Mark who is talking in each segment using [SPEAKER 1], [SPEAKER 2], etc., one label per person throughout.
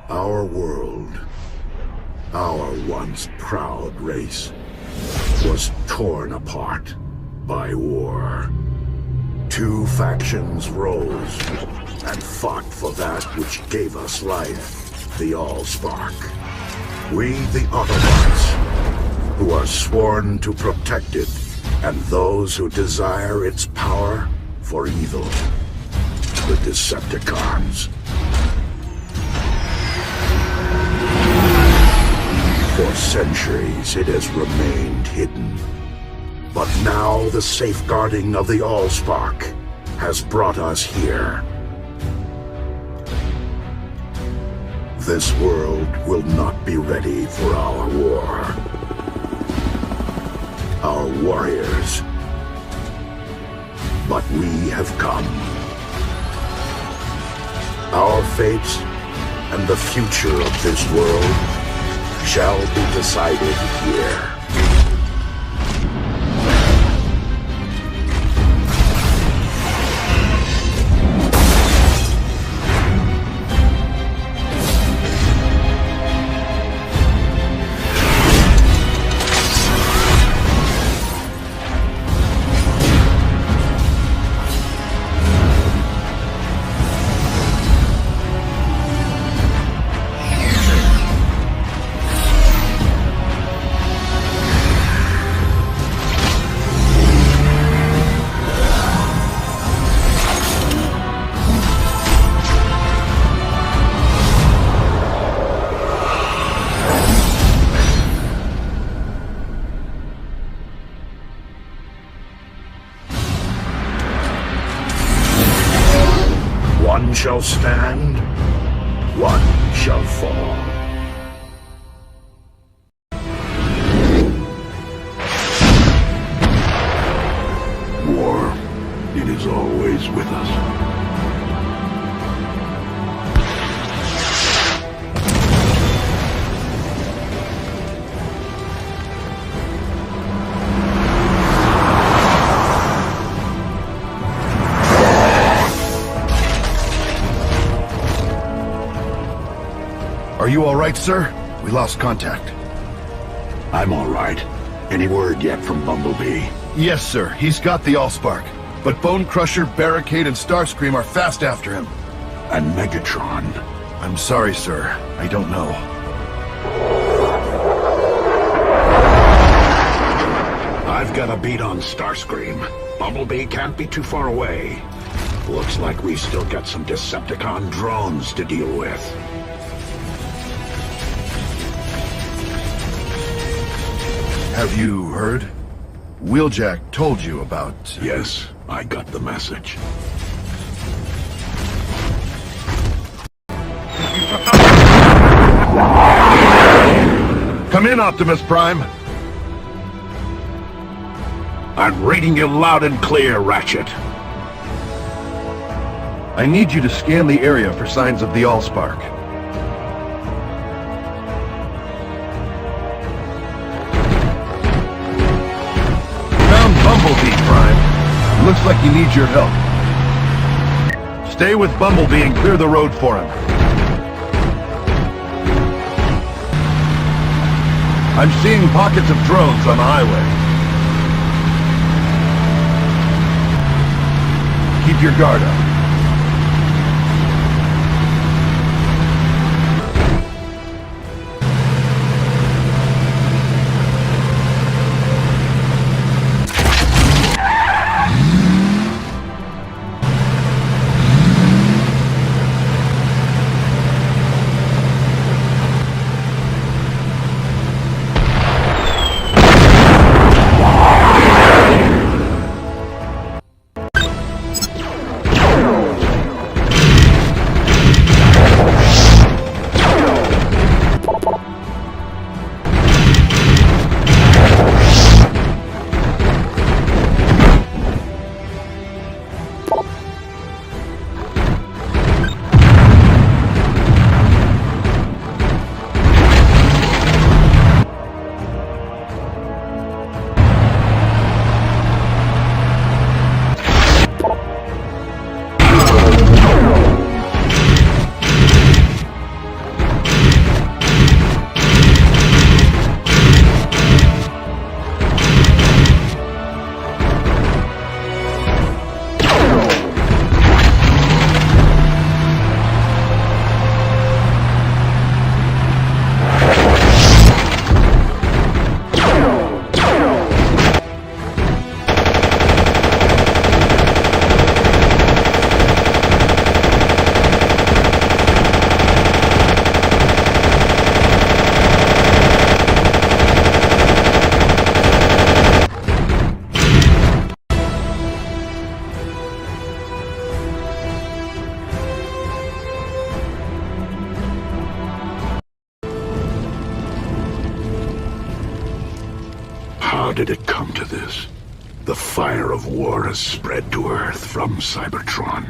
[SPEAKER 1] Our world, our once proud race, was torn apart by war. Two factions rose and fought for that which gave us life, the ALLSPARK. We, the Autobots, who are sworn to protect it, and those who desire its power for evil, the Decepticons. For centuries, it has remained hidden. But now the safeguarding of the ALLSPARK has brought us here. This world will not be ready for our war. Our warriors. But we have come. Our fate and the future of this world shall be decided here. One shall stand, one shall fall. War, it is always with us.
[SPEAKER 2] Are you all right, sir? We lost contact.
[SPEAKER 1] I'm all right. Any word yet from Bumblebee?
[SPEAKER 2] Yes, sir. He's got the ALLSPARK. But Bone Crusher, Barricade, and Starscream are fast after him.
[SPEAKER 1] And Megatron?
[SPEAKER 2] I'm sorry, sir. I don't know.
[SPEAKER 1] I've got a beat on Starscream. Bumblebee can't be too far away. Looks like we've still got some Decepticon drones to deal with.
[SPEAKER 2] Have you heard? Wheeljack told you about...
[SPEAKER 1] Yes, I got the message.
[SPEAKER 2] Come in, Optimus Prime!
[SPEAKER 1] I'm reading you loud and clear, Ratchet.
[SPEAKER 2] I need you to scan the area for signs of the ALLSPARK. Bumblebee, Prime. Looks like he needs your help. Stay with Bumblebee and clear the road for him. I'm seeing pockets of drones on the highway. Keep your guard up.
[SPEAKER 1] How did it come to this? The fire of war has spread to Earth from Cybertron.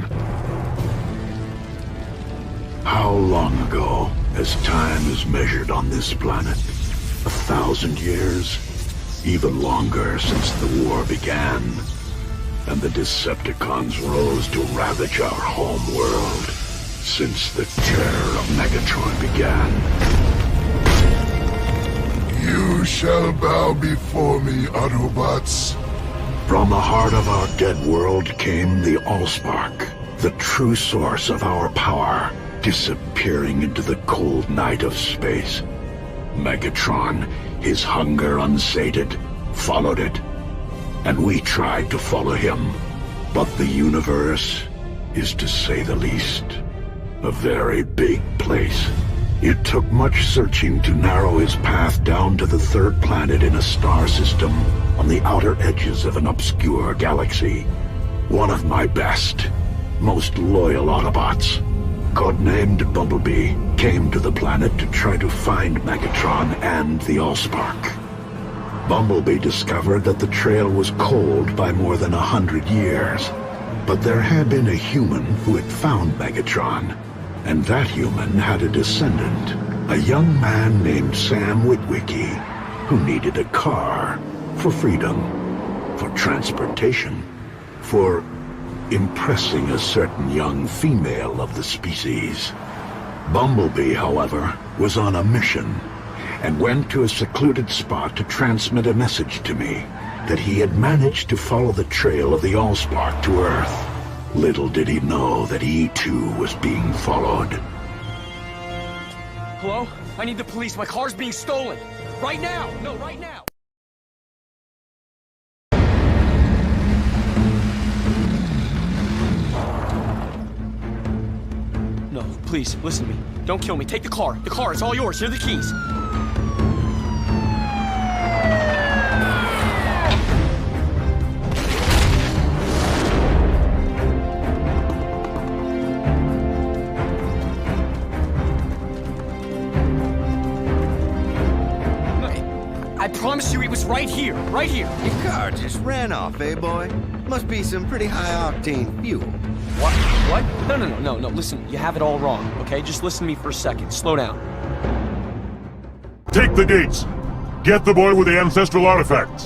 [SPEAKER 1] How long ago, as time is measured on this planet? 1,000 years? Even longer since the war began, and the Decepticons rose to ravage our home world, since the terror of Megatron began.
[SPEAKER 3] You shall bow before me, Autobots.
[SPEAKER 1] From the heart of our dead world came the ALLSPARK, the true source of our power, disappearing into the cold night of space. Megatron, his hunger unsated, followed it, and we tried to follow him. But the universe is, to say the least, a very big place. It took much searching to narrow his path down to the third planet in a star system on the outer edges of an obscure galaxy. One of my best, most loyal Autobots, codenamed Bumblebee, came to the planet to try to find Megatron and the ALLSPARK. Bumblebee discovered that the trail was cold by more than 100 years, but there had been a human who had found Megatron, and that human had a descendant, a young man named Sam Witwicky, who needed a car for freedom, for transportation, for impressing a certain young female of the species. Bumblebee, however, was on a mission, and went to a secluded spot to transmit a message to me that he had managed to follow the trail of the ALLSPARK to Earth. Little did he know that he too was being followed.
[SPEAKER 4] Hello? I need the police. My car's being stolen. Right now! No, right now! No, please, listen to me. Don't kill me. Take the car. The car, it's all yours. Here are the keys. I promise you it was right here. Right here.
[SPEAKER 5] Your car just ran off, eh, boy? Must be some pretty high-octane fuel.
[SPEAKER 4] What? What? No. Listen, you have it all wrong, okay? Just listen to me for a second. Slow down.
[SPEAKER 3] Take the gates. Get the boy with the ancestral artifacts.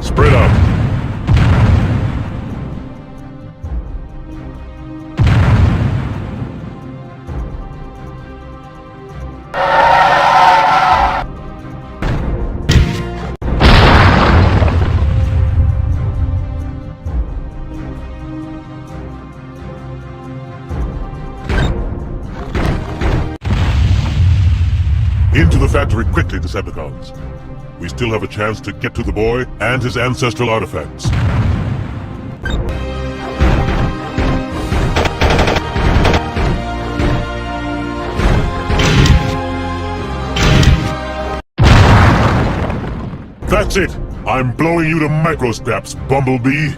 [SPEAKER 3] Spread out. Into the factory quickly, Decepticons. We still have a chance to get to the boy and his ancestral artifacts. That's it! I'm blowing you to microscraps, Bumblebee!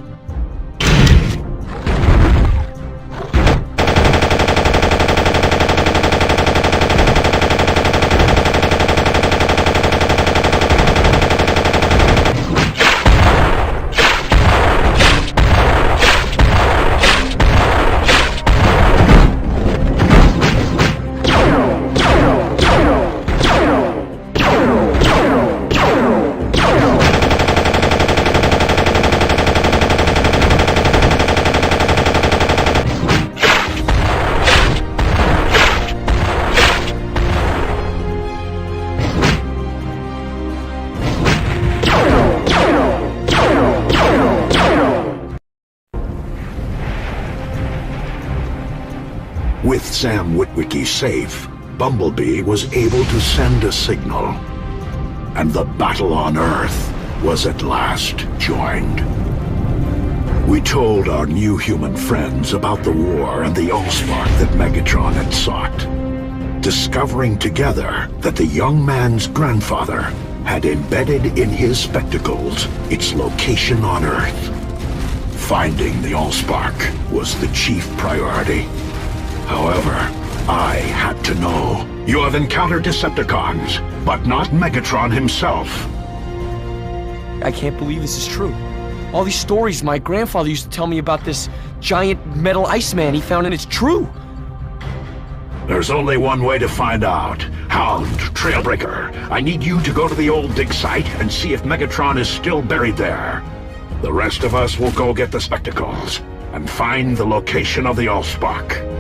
[SPEAKER 1] With Sam Witwicky safe, Bumblebee was able to send a signal, and the battle on Earth was at last joined. We told our new human friends about the war and the ALLSPARK that Megatron had sought, discovering together that the young man's grandfather had embedded in his spectacles its location on Earth. Finding the ALLSPARK was the chief priority. However, I had to know. You have encountered Decepticons, but not Megatron himself.
[SPEAKER 4] I can't believe this is true. All these stories my grandfather used to tell me about this giant metal Iceman he found, and it's true.
[SPEAKER 1] There's only one way to find out. Hound, Trailbreaker, I need you to go to the old dig site and see if Megatron is still buried there. The rest of us will go get the spectacles and find the location of the ALLSPARK.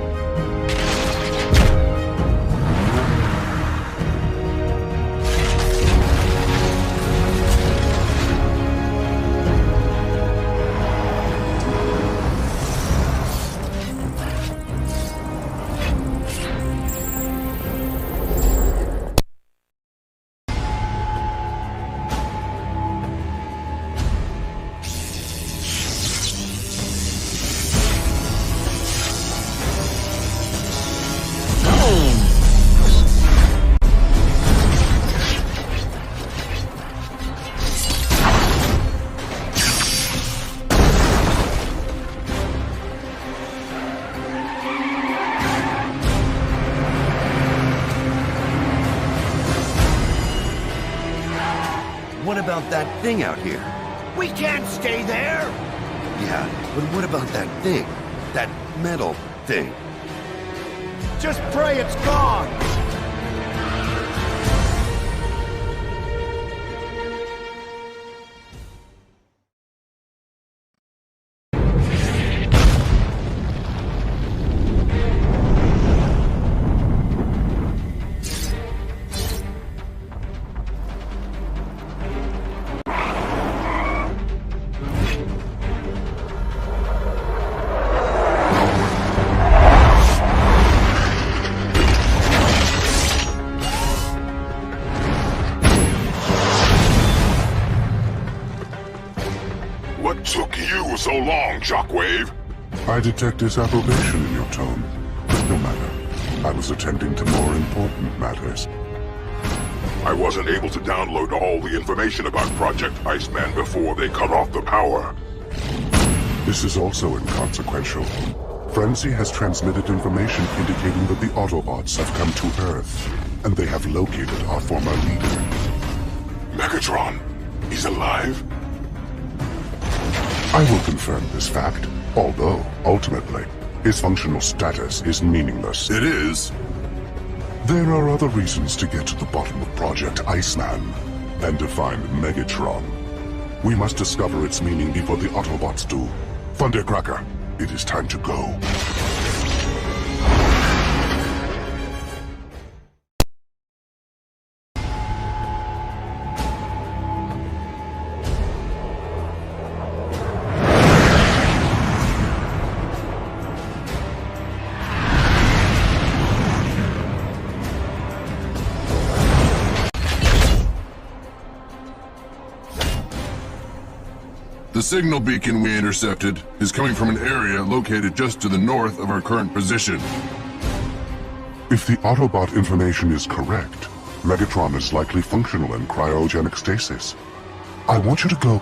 [SPEAKER 5] What about that thing out here?
[SPEAKER 6] We can't stay there!
[SPEAKER 5] Yeah, but what about that thing? That metal thing?
[SPEAKER 6] Just pray it's gone!
[SPEAKER 3] What took you so long, Shockwave?
[SPEAKER 7] I detect disapprobation in your tone. But no matter. I was attending to more important matters.
[SPEAKER 3] I wasn't able to download all the information about Project Iceman before they cut off the power.
[SPEAKER 7] This is also inconsequential. Frenzy has transmitted information indicating that the Autobots have come to Earth, and they have located our former leader.
[SPEAKER 3] Megatron, he's alive?
[SPEAKER 7] I will confirm this fact, although, ultimately, his functional status is meaningless.
[SPEAKER 3] It is.
[SPEAKER 7] There are other reasons to get to the bottom of Project Iceman, and to find Megatron. We must discover its meaning before the Autobots do. Thundercracker, it is time to go.
[SPEAKER 8] The signal beacon we intercepted is coming from an area located just to the north of our current position.
[SPEAKER 7] If the Autobot information is correct, Megatron is likely functional in cryogenic stasis. I want you to go.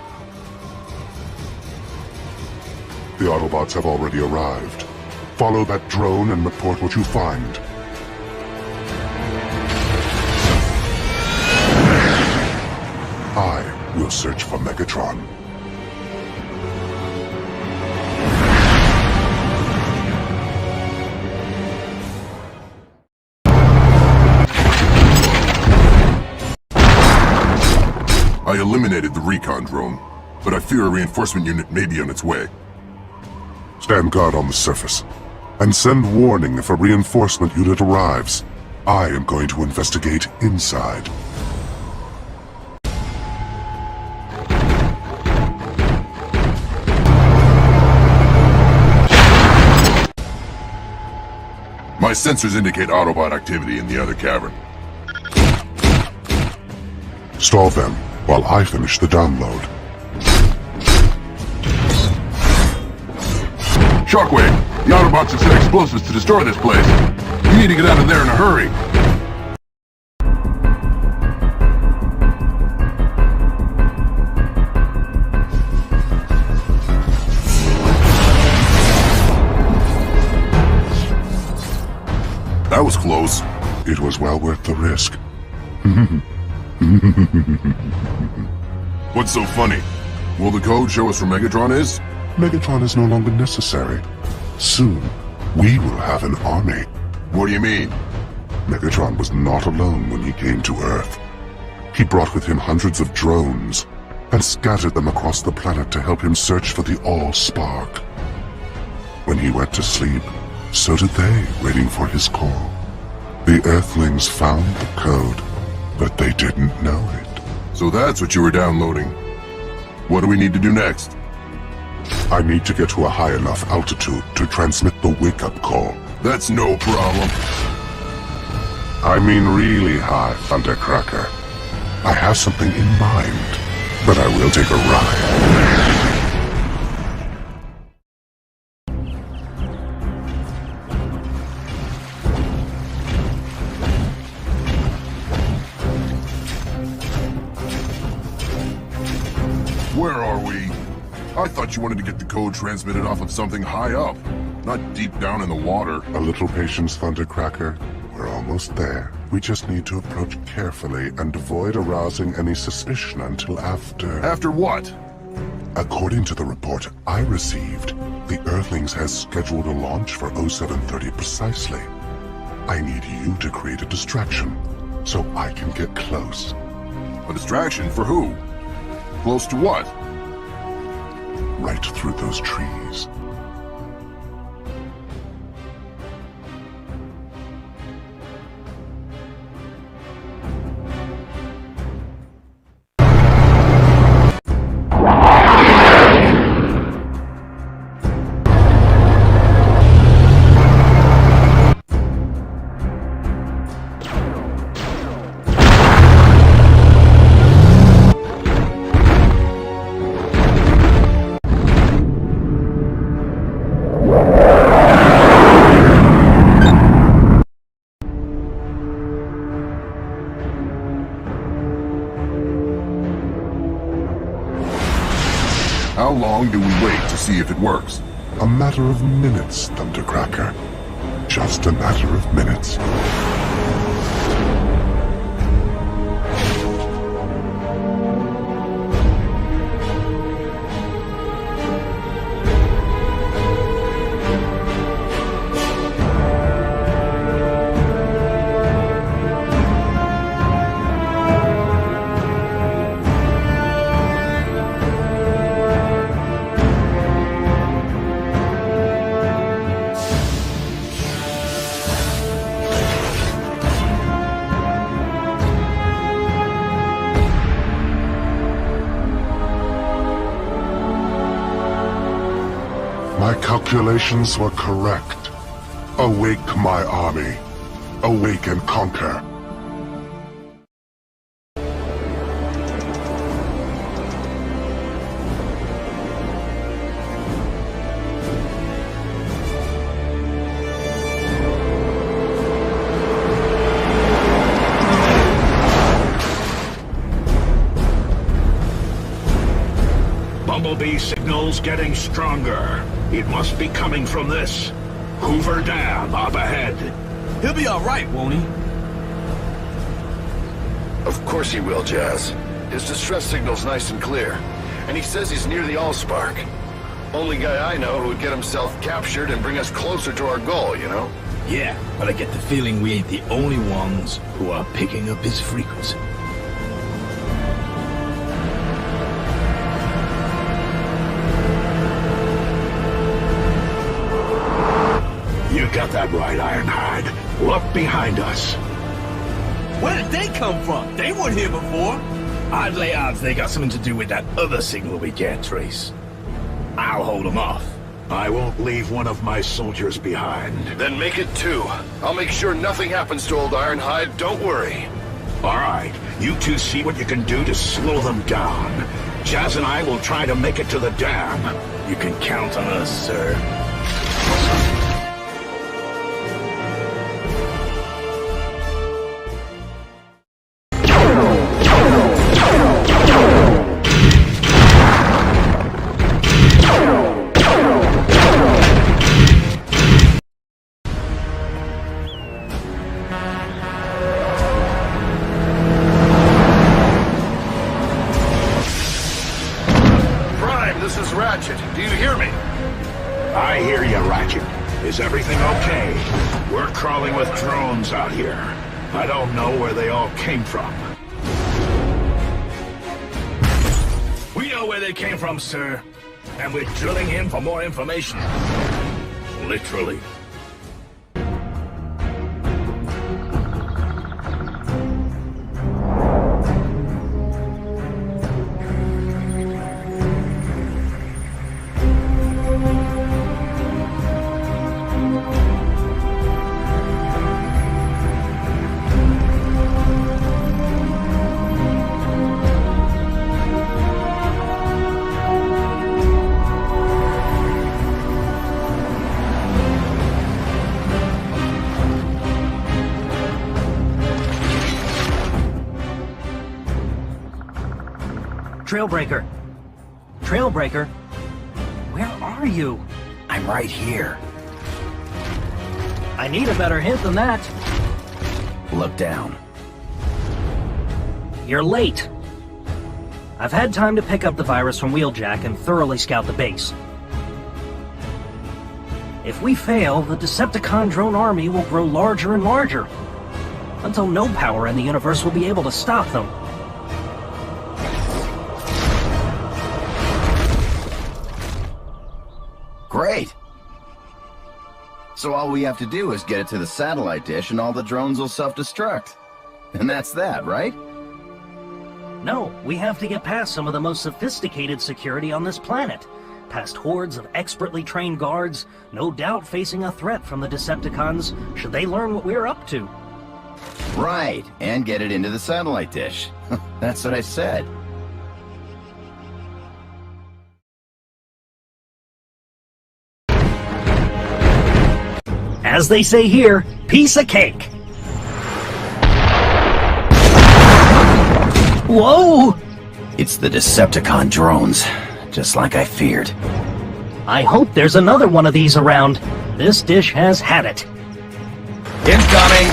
[SPEAKER 7] The Autobots have already arrived. Follow that drone and report what you find. I will search for Megatron.
[SPEAKER 8] I eliminated the recon drone, but I fear a reinforcement unit may be on its way.
[SPEAKER 7] Stand guard on the surface, and send warning if a reinforcement unit arrives. I am going to investigate inside.
[SPEAKER 8] My sensors indicate Autobot activity in the other cavern.
[SPEAKER 7] Stall them while I finish the download.
[SPEAKER 8] Shockwave! The Autobots have set explosives to destroy this place. You need to get out of there in a hurry. That That was close.
[SPEAKER 7] It was well worth the risk.
[SPEAKER 8] What's so funny? Will the code show us where Megatron is?
[SPEAKER 7] Megatron is no longer necessary. Soon, we will have an army.
[SPEAKER 8] What do you mean?
[SPEAKER 7] Megatron was not alone when he came to Earth. He brought with him hundreds of drones and scattered them across the planet to help him search for the ALLSPARK. When he went to sleep, so did they, waiting for his call. The Earthlings found the code, but they didn't know it.
[SPEAKER 8] So that's what you were downloading. What do we need to do next?
[SPEAKER 7] I need to get to a high enough altitude to transmit the wake-up call.
[SPEAKER 8] That's no problem.
[SPEAKER 7] I mean really high, Thundercracker. I have something in mind, but I will take a ride.
[SPEAKER 8] Where are we? I thought you wanted to get the code transmitted off of something high up, not deep down in the water.
[SPEAKER 7] A little patience, Thundercracker. We're almost there. We just need to approach carefully and avoid arousing any suspicion until after...
[SPEAKER 8] After what?
[SPEAKER 7] According to the report I received, the Earthlings has scheduled a launch for 0730 precisely. I need you to create a distraction, so I can get close.
[SPEAKER 8] A distraction for who? Close to what?
[SPEAKER 7] Right through those trees.
[SPEAKER 8] How long do we wait to see if it works?
[SPEAKER 7] A matter of minutes, Thundercracker. Just a matter of minutes. My calculations were correct. Awake, my army. Awake and conquer.
[SPEAKER 6] Bumblebee signal's getting stronger. It must be coming from this Hoover Dam up ahead.
[SPEAKER 9] He'll be alright, won't he?
[SPEAKER 10] Of course he will, Jazz. His distress signal's nice and clear. And he says he's near the ALLSPARK. Only guy I know who would get himself captured and bring us closer to our goal, you know?
[SPEAKER 9] Yeah, but I get the feeling we ain't the only ones who are picking up his frequency.
[SPEAKER 6] You got that right, Ironhide. Look behind us.
[SPEAKER 9] Where did they come from? They weren't here before. I'd lay odds they got something to do with that other signal we can't trace. I'll hold them off.
[SPEAKER 6] I won't leave one of my soldiers behind.
[SPEAKER 10] Then make it two. I'll make sure nothing happens to old Ironhide, don't worry.
[SPEAKER 6] All right, you two see what you can do to slow them down. Jazz and I will try to make it to the dam.
[SPEAKER 9] You can count on us, sir.
[SPEAKER 6] hear you, Ratchet. Is everything okay? We're crawling with drones out here. I don't know where they all came from.
[SPEAKER 9] We know where they came from, sir. And we're drilling in for more information. Literally.
[SPEAKER 11] Trailbreaker! Trailbreaker! Where are you?
[SPEAKER 9] I'm right here.
[SPEAKER 11] I need a better hint than that.
[SPEAKER 9] Look down.
[SPEAKER 11] You're late. I've had time to pick up the virus from Wheeljack and thoroughly scout the base. If we fail, the Decepticon drone army will grow larger and larger, until no power in the universe will be able to stop them.
[SPEAKER 12] Great! So all we have to do is get it to the satellite dish and all the drones will self-destruct. And that's that, right?
[SPEAKER 11] No, we have to get past some of the most sophisticated security on this planet. Past hordes of expertly trained guards, no doubt facing a threat from the Decepticons, should they learn what we're up to.
[SPEAKER 12] Right, and get it into the satellite dish. That's what I said.
[SPEAKER 11] As they say here, piece of cake. Whoa!
[SPEAKER 12] It's the Decepticon drones, just like I feared.
[SPEAKER 11] I hope there's another one of these around. This dish has had it.
[SPEAKER 12] Incoming!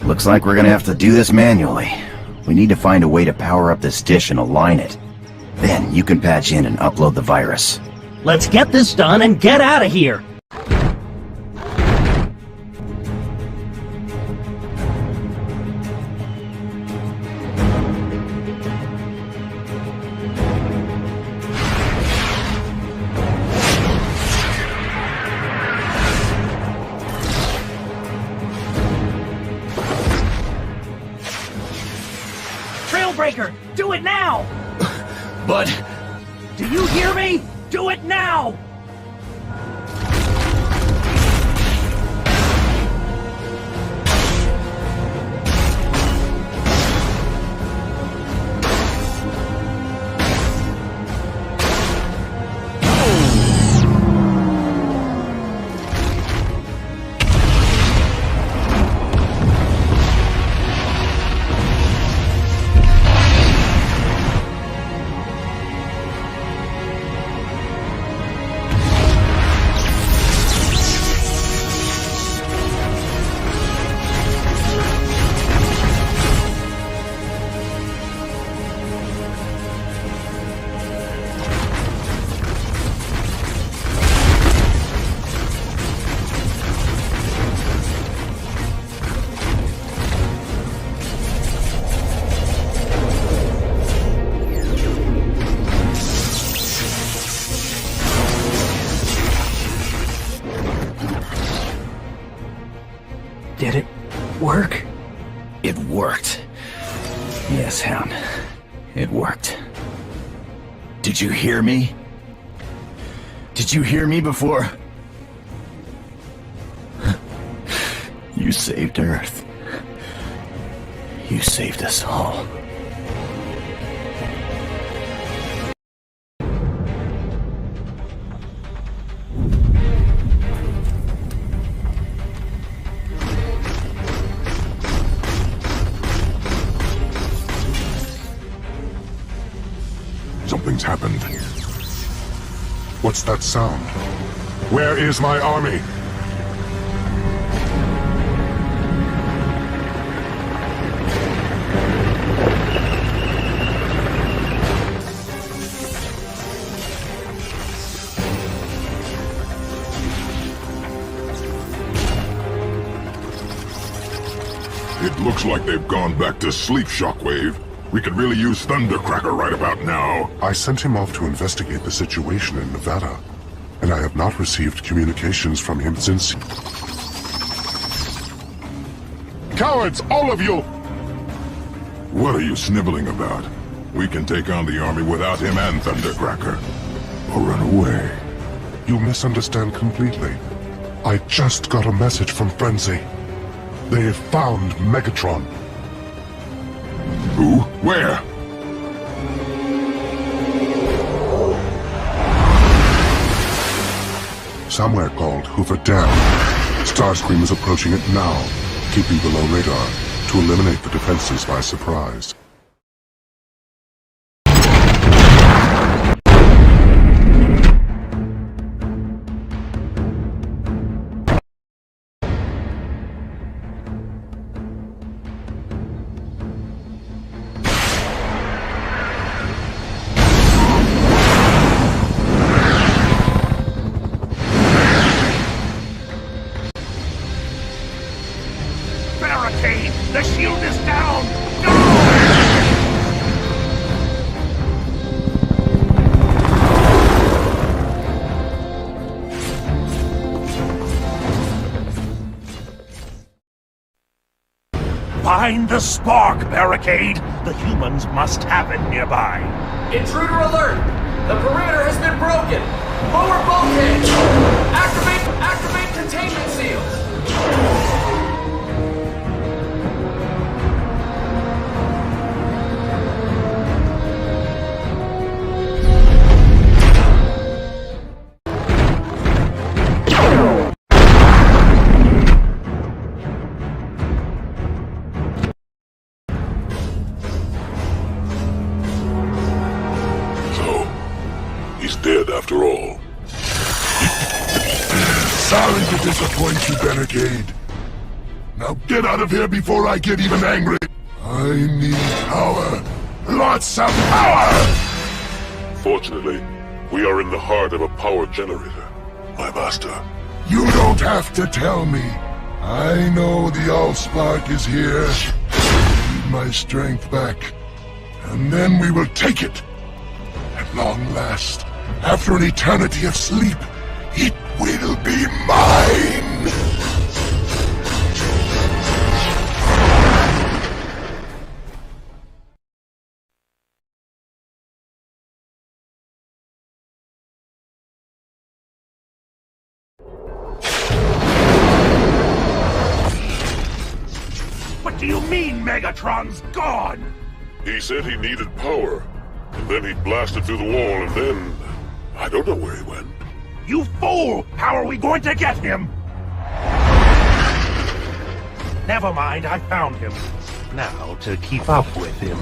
[SPEAKER 12] Looks like we're gonna have to do this manually. We need to find a way to power up this dish and align it. Then you can patch in and upload the virus.
[SPEAKER 11] Let's get this done and get out of here! Trailbreaker, do it now!
[SPEAKER 12] But...
[SPEAKER 11] Do you hear me? Do it now! Did it work?
[SPEAKER 12] It worked. Yes, Hound. It worked. Did you hear me? Did you hear me before? You saved Earth. You saved us all.
[SPEAKER 7] Something's happened. What's that sound? Where is my army?
[SPEAKER 8] It looks like they've gone back to sleep, Shockwave. We could really use Thundercracker right about now.
[SPEAKER 7] I sent him off to investigate the situation in Nevada, and I have not received communications from him since.
[SPEAKER 8] Cowards, all of you! What are you sniveling about? We can take on the army without him and Thundercracker. Or run away.
[SPEAKER 7] You misunderstand completely. I just got a message from Frenzy. They have found Megatron.
[SPEAKER 8] Who? Where?
[SPEAKER 7] Somewhere called Hoover Dam. Starscream is approaching it now, keeping below radar to eliminate the defenses by surprise.
[SPEAKER 6] The shield is down! Go! Find the spark, Barricade! The humans must have it nearby.
[SPEAKER 13] Intruder alert! The perimeter has been broken! Lower bulkhead! Activate containment seals!
[SPEAKER 8] Dead after all. Sorry to disappoint you, Barricade. Now get out of here before I get even angry. I need power. Lots of power!
[SPEAKER 3] Fortunately, we are in the heart of a power generator, my master.
[SPEAKER 8] You don't have to tell me. I know the ALLSPARK is here. I need my strength back. And then we will take it. At long last. After an eternity of sleep, it will be mine!
[SPEAKER 6] What do you mean Megatron's gone?
[SPEAKER 3] He said he needed power, and then he blasted through the wall, and then... I don't know where he went.
[SPEAKER 6] You fool! How are we going to get him? Never mind, I found him. Now to keep up with him.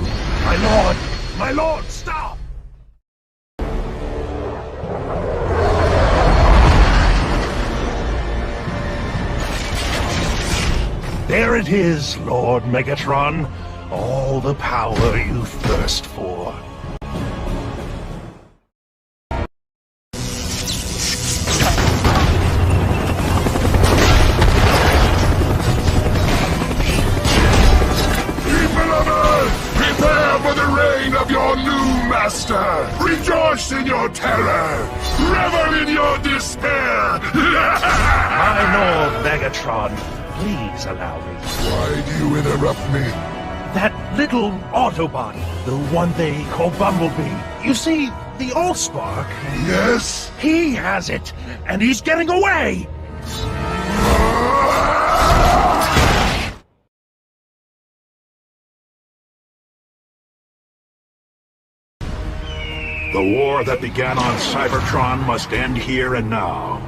[SPEAKER 6] My lord, stop! There it is, Lord Megatron. All the power you thirst for.
[SPEAKER 8] Rejoice in your terror! Revel in your despair!
[SPEAKER 6] My Lord Megatron, please allow me.
[SPEAKER 8] Why do you interrupt me?
[SPEAKER 6] That little Autobot, the one they call Bumblebee. You see, the ALLSPARK...
[SPEAKER 8] Yes?
[SPEAKER 6] He has it, and he's getting away! The war that began on Cybertron must end here and now.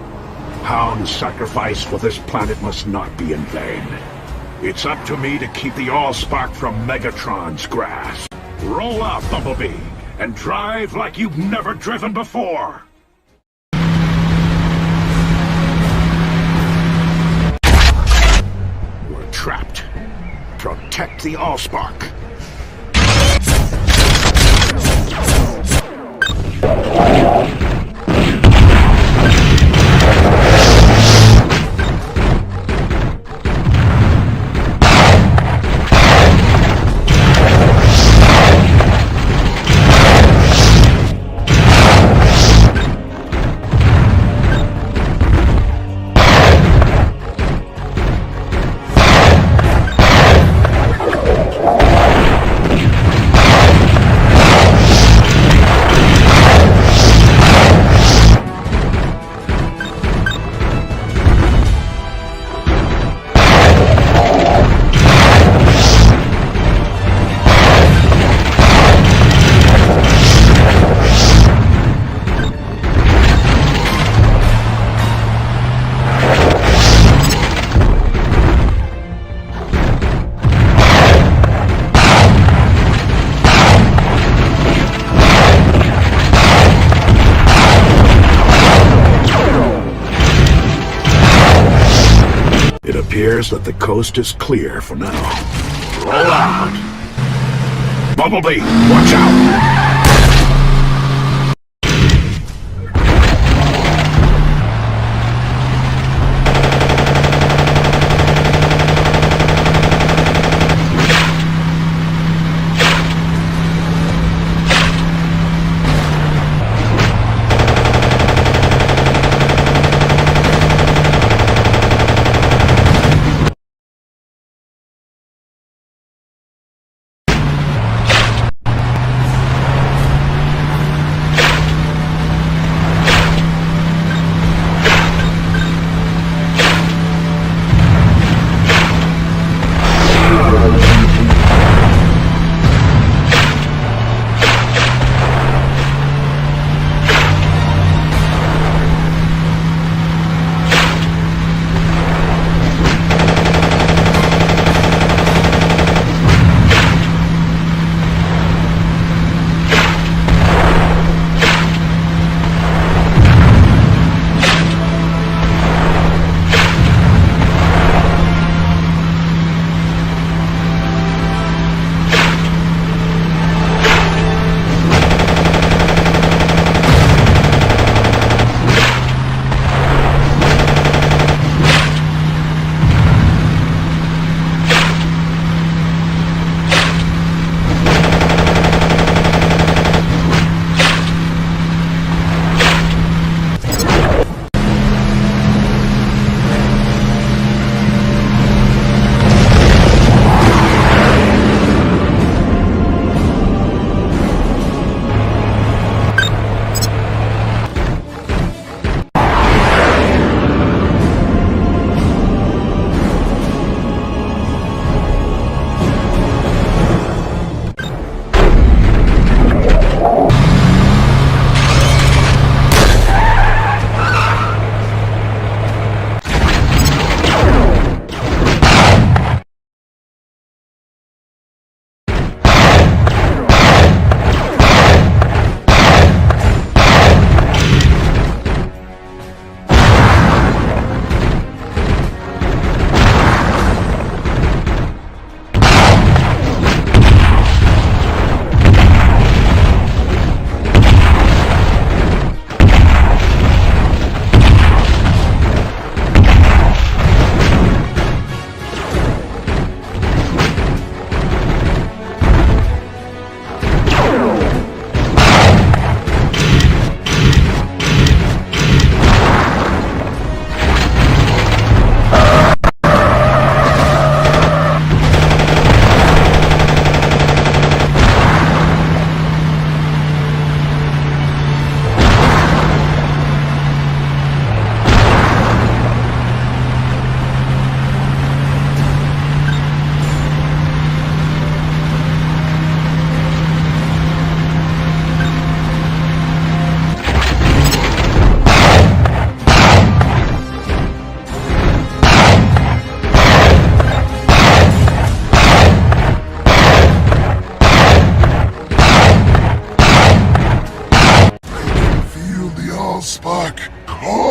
[SPEAKER 6] Hound's sacrifice for this planet must not be in vain. It's up to me to keep the ALLSPARK from Megatron's grasp. Roll out, Bumblebee, and drive like you've never driven before! We're trapped. Protect the ALLSPARK. appears that the coast is clear for now. Roll out! Bumblebee, watch out!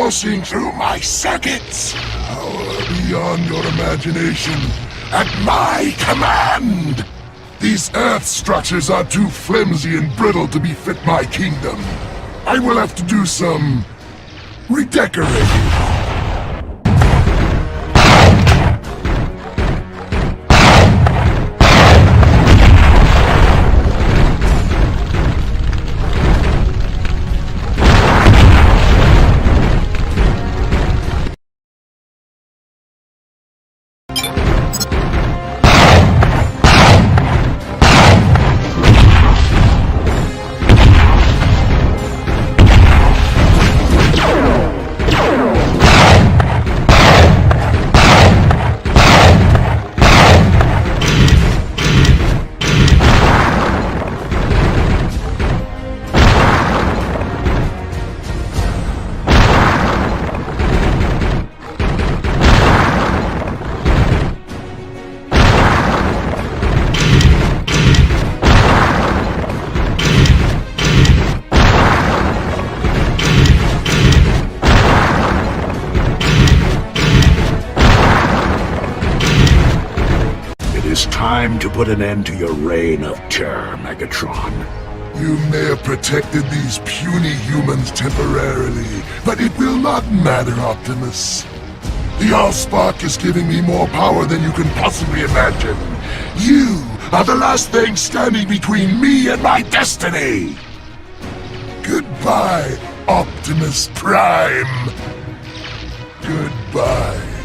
[SPEAKER 8] coursing through my circuits. Power beyond your imagination. At my command! These Earth structures are too flimsy and brittle to befit my kingdom. I will have to do some redecorating.
[SPEAKER 6] is time to put an end to your reign of terror, Megatron.
[SPEAKER 8] You may have protected these puny humans temporarily, but it will not matter, Optimus. The ALLSPARK is giving me more power than you can possibly imagine. You are the last thing standing between me and my destiny! Goodbye, Optimus Prime! Goodbye.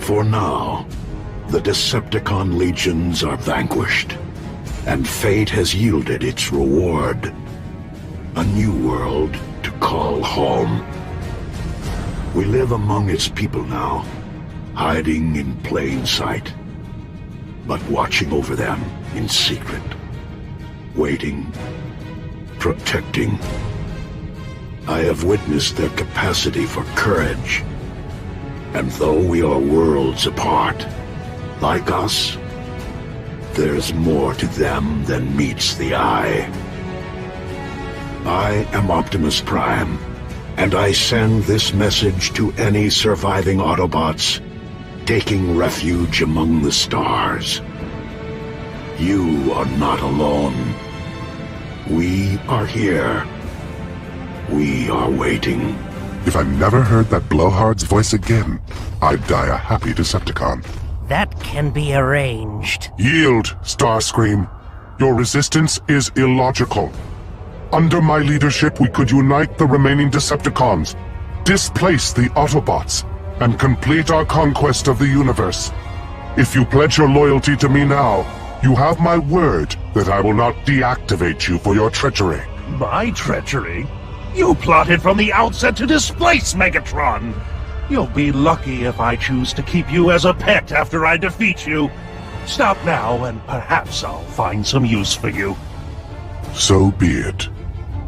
[SPEAKER 1] For now, the Decepticon legions are vanquished, and fate has yielded its reward. A new world to call home. We live among its people now, hiding in plain sight, but watching over them in secret, waiting, protecting. I have witnessed their capacity for courage, and though we are worlds apart, like us, there's more to them than meets the eye. I am Optimus Prime, and I send this message to any surviving Autobots taking refuge among the stars. You are not alone. We are here. We are waiting.
[SPEAKER 7] If I never heard that blowhard's voice again, I'd die a happy Decepticon.
[SPEAKER 11] That can be arranged.
[SPEAKER 7] Yield, Starscream. Your resistance is illogical. Under my leadership, we could unite the remaining Decepticons, displace the Autobots, and complete our conquest of the universe. If you pledge your loyalty to me now, you have my word that I will not deactivate you for your treachery.
[SPEAKER 6] My treachery? You plotted from the outset to displace Megatron! You'll be lucky if I choose to keep you as a pet after I defeat you. Stop now, and perhaps I'll find some use for you.
[SPEAKER 7] So be it.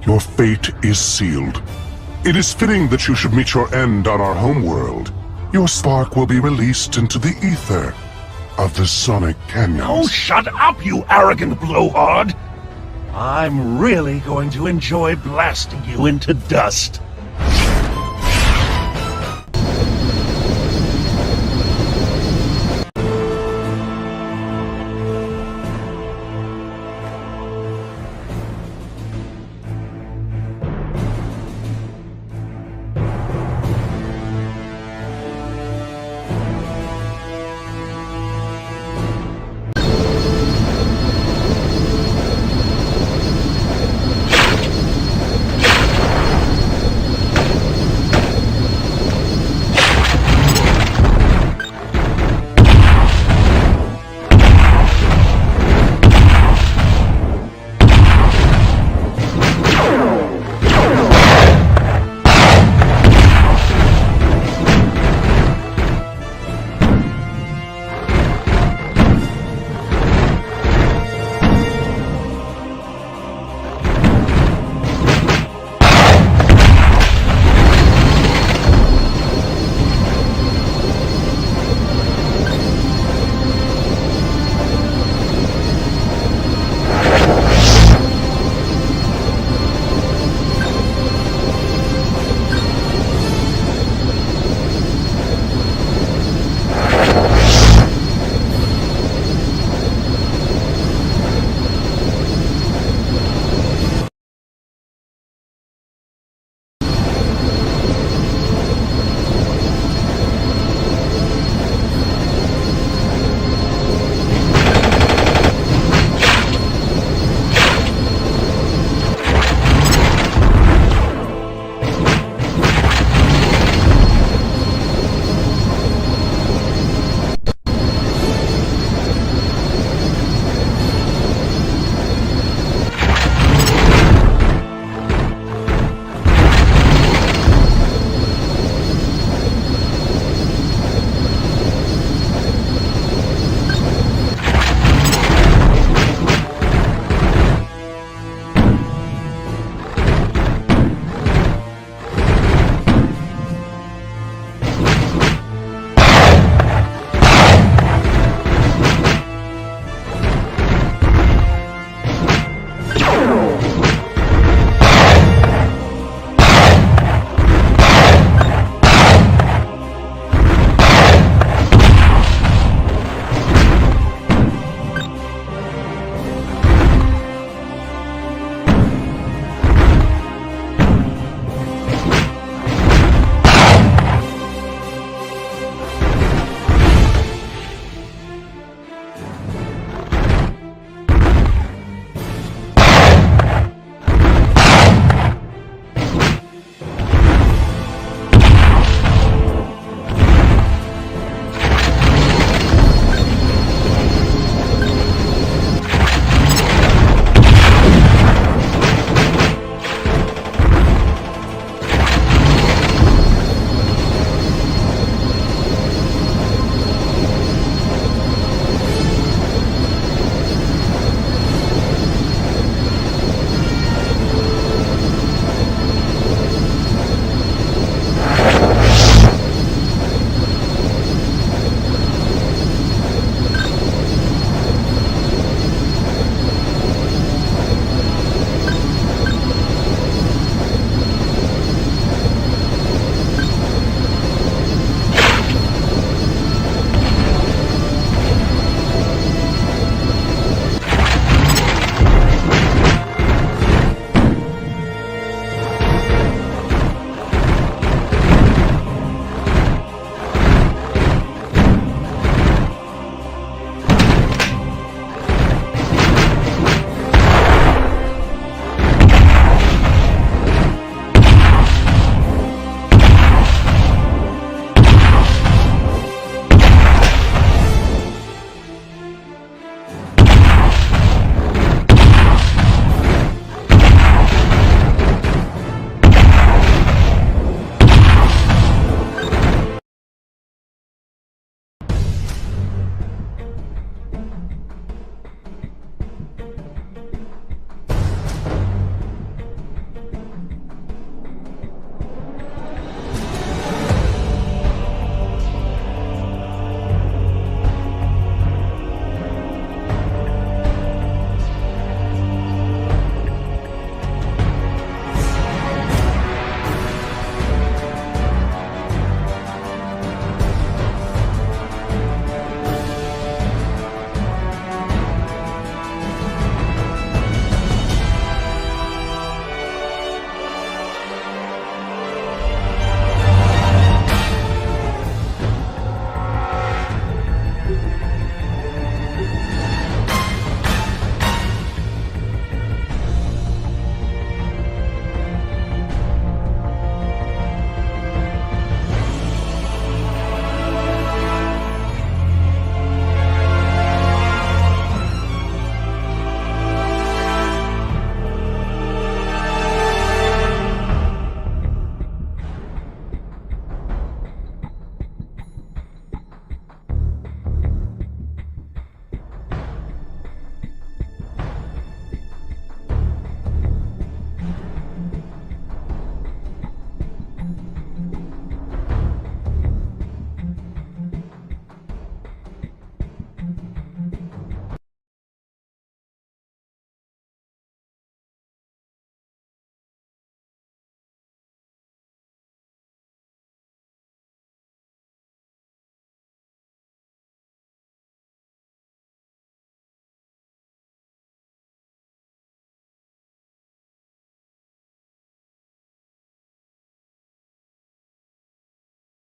[SPEAKER 7] Your fate is sealed. It is fitting that you should meet your end on our homeworld. Your spark will be released into the ether of the Sonic Canyons.
[SPEAKER 6] Oh, shut up, you arrogant blowhard! I'm really going to enjoy blasting you into dust.